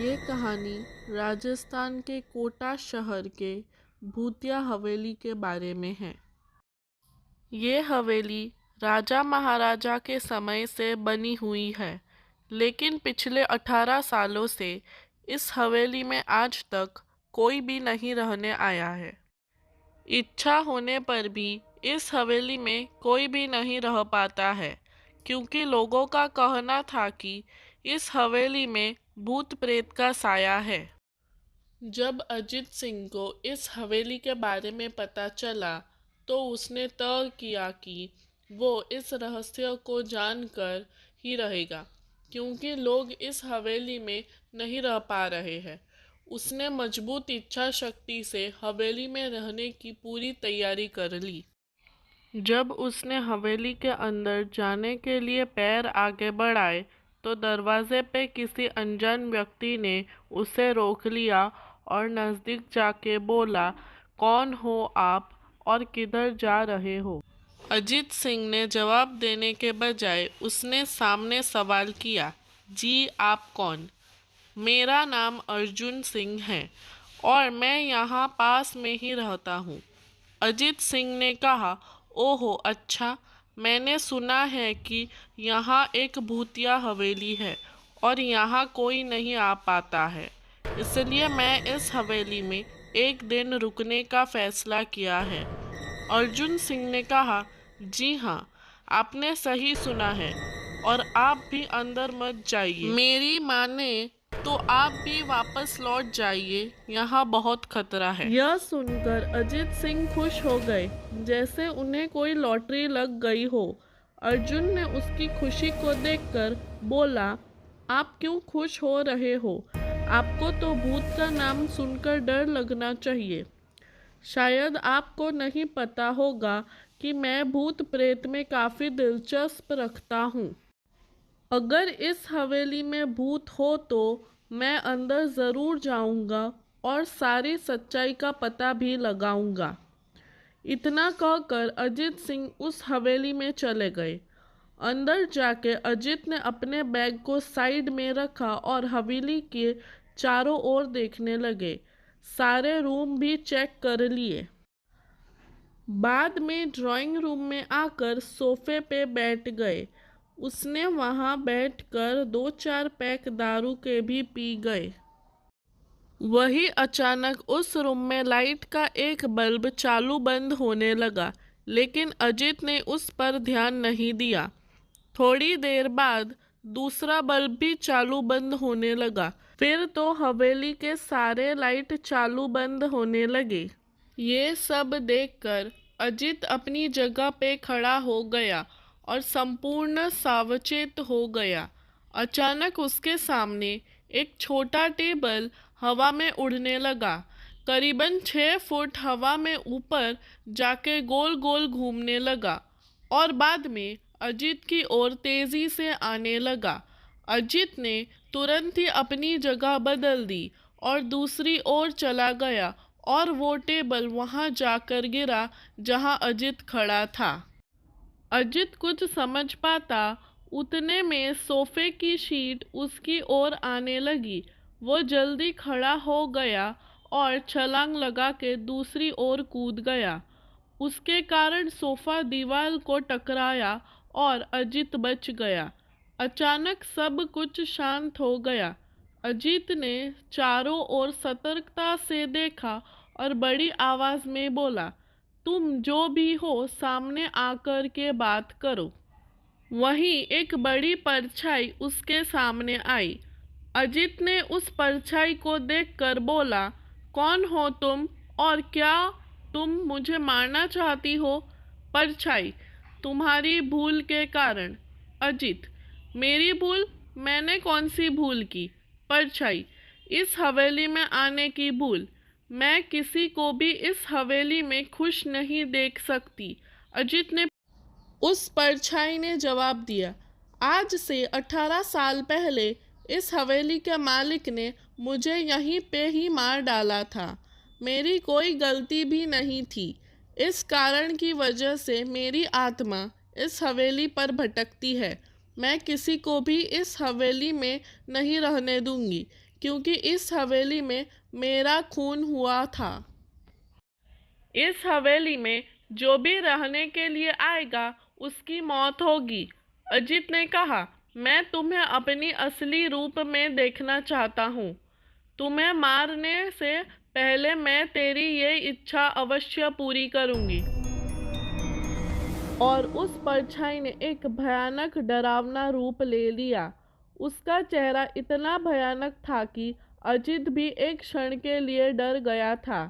ये कहानी राजस्थान के कोटा शहर के भूतिया हवेली के बारे में है। ये हवेली राजा महाराजा के समय से बनी हुई है, लेकिन पिछले 18 सालों से इस हवेली में आज तक कोई भी नहीं रहने आया है। इच्छा होने पर भी इस हवेली में कोई भी नहीं रह पाता है, क्योंकि लोगों का कहना था कि इस हवेली में भूत प्रेत का साया है। जब अजित सिंह को इस हवेली के बारे में पता चला तो उसने तय किया कि वो इस रहस्य को जानकर ही रहेगा, क्योंकि लोग इस हवेली में नहीं रह पा रहे हैं। उसने मजबूत इच्छा शक्ति से हवेली में रहने की पूरी तैयारी कर ली। जब उसने हवेली के अंदर जाने के लिए पैर आगे बढ़ाए तो दरवाजे पे किसी अनजान व्यक्ति ने उसे रोक लिया और नज़दीक जाके बोला, कौन हो आप और किधर जा रहे हो? अजित सिंह ने जवाब देने के बजाय उसने सामने सवाल किया, जी आप कौन? मेरा नाम अर्जुन सिंह है और मैं यहाँ पास में ही रहता हूँ। अजित सिंह ने कहा, ओहो अच्छा, मैंने सुना है कि यहाँ एक भूतिया हवेली है और यहाँ कोई नहीं आ पाता है, इसलिए मैं इस हवेली में एक दिन रुकने का फैसला किया है। अर्जुन सिंह ने कहा, जी हाँ, आपने सही सुना है और आप भी अंदर मत जाइए। मेरी माने तो आप भी वापस लौट जाइए, यहाँ बहुत खतरा है। यह सुनकर अजित सिंह खुश हो गए, जैसे उन्हें कोई लॉटरी लग गई हो। अर्जुन ने उसकी खुशी को देखकर बोला, आप क्यों खुश हो रहे हो? आपको तो भूत का नाम सुनकर डर लगना चाहिए। शायद आपको नहीं पता होगा कि मैं भूत प्रेत में काफ़ी दिलचस्प रखता हूँ। अगर इस हवेली में भूत हो तो मैं अंदर ज़रूर जाऊंगा और सारी सच्चाई का पता भी लगाऊंगा। इतना कहकर अजित सिंह उस हवेली में चले गए। अंदर जाके अजित ने अपने बैग को साइड में रखा और हवेली के चारों ओर देखने लगे। सारे रूम भी चेक कर लिए। बाद में ड्राइंग रूम में आकर सोफे पे बैठ गए। उसने वहां बैठकर 2-4 पैक दारू के भी पी गए। वही अचानक उस रूम में लाइट का एक बल्ब चालू बंद होने लगा, लेकिन अजित ने उस पर ध्यान नहीं दिया। थोड़ी देर बाद दूसरा बल्ब भी चालू बंद होने लगा। फिर तो हवेली के सारे लाइट चालू बंद होने लगे। ये सब देखकर अजित अपनी जगह पे खड़ा हो गया और संपूर्ण सावचेत हो गया। अचानक उसके सामने एक छोटा टेबल हवा में उड़ने लगा। करीबन 6 फुट हवा में ऊपर जाके गोल गोल घूमने लगा और बाद में अजित की ओर तेजी से आने लगा। अजित ने तुरंत ही अपनी जगह बदल दी और दूसरी ओर चला गया और वो टेबल वहां जाकर गिरा जहां अजित खड़ा था। अजित कुछ समझ पाता उतने में सोफे की शीट उसकी ओर आने लगी। वो जल्दी खड़ा हो गया और छलांग लगा के दूसरी ओर कूद गया। उसके कारण सोफा दीवार को टकराया और अजित बच गया। अचानक सब कुछ शांत हो गया। अजित ने चारों ओर सतर्कता से देखा और बड़ी आवाज में बोला, तुम जो भी हो सामने आकर के बात करो। वहीं एक बड़ी परछाई उसके सामने आई। अजित ने उस परछाई को देखकर बोला, कौन हो तुम और क्या तुम मुझे मारना चाहती हो? परछाई, तुम्हारी भूल के कारण। अजित, मेरी भूल? मैंने कौन सी भूल की? परछाई, इस हवेली में आने की भूल। मैं किसी को भी इस हवेली में खुश नहीं देख सकती। अजित ने उस परछाई ने जवाब दिया, आज से 18 साल पहले इस हवेली के मालिक ने मुझे यहीं पे ही मार डाला था। मेरी कोई गलती भी नहीं थी। इस कारण की वजह से मेरी आत्मा इस हवेली पर भटकती है। मैं किसी को भी इस हवेली में नहीं रहने दूंगी, क्योंकि इस हवेली में मेरा खून हुआ था। इस हवेली में जो भी रहने के लिए आएगा उसकी मौत होगी। अजित ने कहा, मैं तुम्हें अपनी असली रूप में देखना चाहता हूँ। तुम्हें मारने से पहले मैं तेरी ये इच्छा अवश्य पूरी करूँगी। और उस परछाई ने एक भयानक डरावना रूप ले लिया। उसका चेहरा इतना भयानक था कि अजित भी एक क्षण के लिए डर गया था,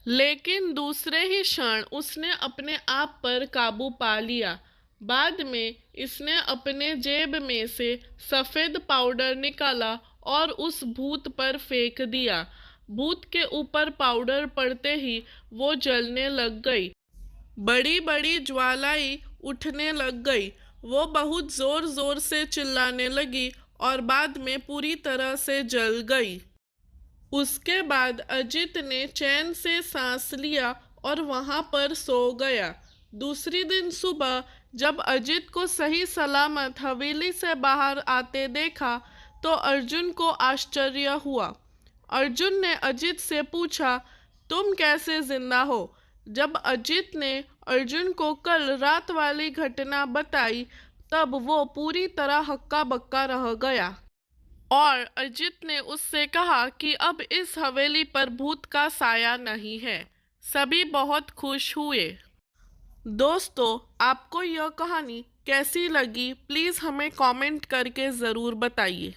लेकिन दूसरे ही क्षण उसने अपने आप पर काबू पा लिया। बाद में इसने अपने जेब में से सफ़ेद पाउडर निकाला और उस भूत पर फेंक दिया। भूत के ऊपर पाउडर पड़ते ही वो जलने लग गई। बड़ी बड़ी ज्वालाएं उठने लग गई। वो बहुत जोर जोर से चिल्लाने लगी और बाद में पूरी तरह से जल गई। उसके बाद अजित ने चैन से सांस लिया और वहां पर सो गया। दूसरी दिन सुबह जब अजित को सही सलामत हवेली से बाहर आते देखा तो अर्जुन को आश्चर्य हुआ। अर्जुन ने अजित से पूछा, तुम कैसे जिंदा हो? जब अजित ने अर्जुन को कल रात वाली घटना बताई तब वो पूरी तरह हक्का बक्का रह गया। और अजित ने उससे कहा कि अब इस हवेली पर भूत का साया नहीं है। सभी बहुत खुश हुए। दोस्तों, आपको यह कहानी कैसी लगी प्लीज़ हमें कमेंट करके ज़रूर बताइए।